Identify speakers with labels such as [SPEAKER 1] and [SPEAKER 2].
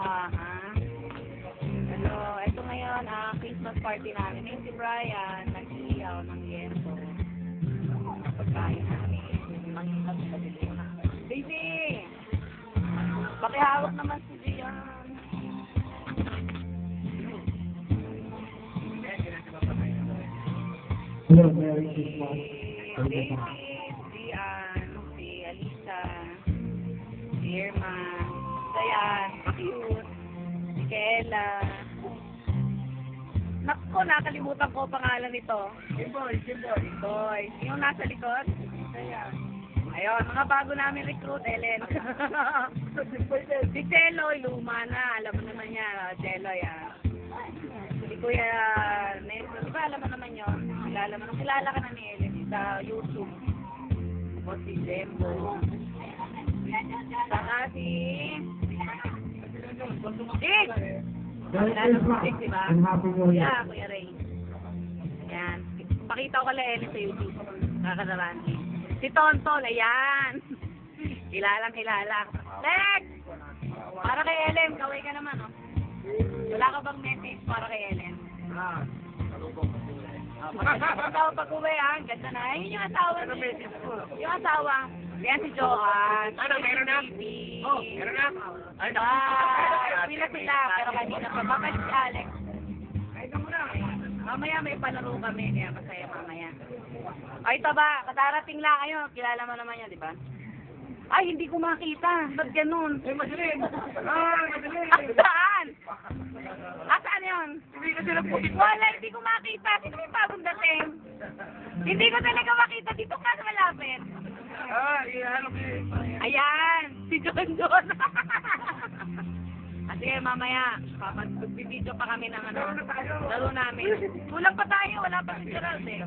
[SPEAKER 1] Ano, ito ngayon, Christmas party namin. Yung si Brian, nag-iiyaw ng yento. Pagkain namin. Mangingat sa dito na. Daisy! Pakihawak naman si Gian.
[SPEAKER 2] Hello, Merry Christmas.
[SPEAKER 1] Daisy, si Gian, si Alisa, si Irma, Dayan, cute, si Kela. Naku, nakalimutan ko pangalan nito.
[SPEAKER 2] Kimboy.
[SPEAKER 1] Boy, yung nasa likod? Ayan. Ayun, mga bago namin recruit, Ellen. Si Cheloy, luma na. Alam mo naman yan, Cheloy, Si Kuya Nelson, di ba alam mo naman yun? Kilala ka na ni Ellen sa YouTube. O si Zembo. Saka si... Dick!
[SPEAKER 2] Merry Christmas
[SPEAKER 1] Diba?
[SPEAKER 2] and Happy New Year.
[SPEAKER 1] Yeah, Kuya Ray. Ayan. Pakita ko kala Ellen sa YouTube. Kakasarani. Si Tonton, ayan. Kilala. Lex! Para kay Ellen, kaway ka naman, oh. Wala ka bang message para kay Ellen? Pag-uwi, ganda na. Ayun yung asawa niya. Yung asawa. Yan si Johan.
[SPEAKER 3] Meron na? Meron na?
[SPEAKER 1] Sila, pero kanina pa. Bakit si Alex? Mamaya may palaro kami, kaya masaya mamaya. Ay, ito ba? Katarating lang kayo. Kilala mo naman yan, di ba? Ay, hindi ko makita. Ba't ganun?
[SPEAKER 3] Madilim. Madilim.
[SPEAKER 1] Saan? Saan yun?
[SPEAKER 3] Hindi ka sila puti.
[SPEAKER 1] Wala, hindi ko makita. Sino may bagong dating? Hindi ko talaga makita. Dito ka sa malapit.
[SPEAKER 3] Ihanap eh.
[SPEAKER 1] Ayan, si John. Sige, mamaya, magbibideo pa kami ng laro namin. Kulang pa tayo, wala pa si Gerald eh.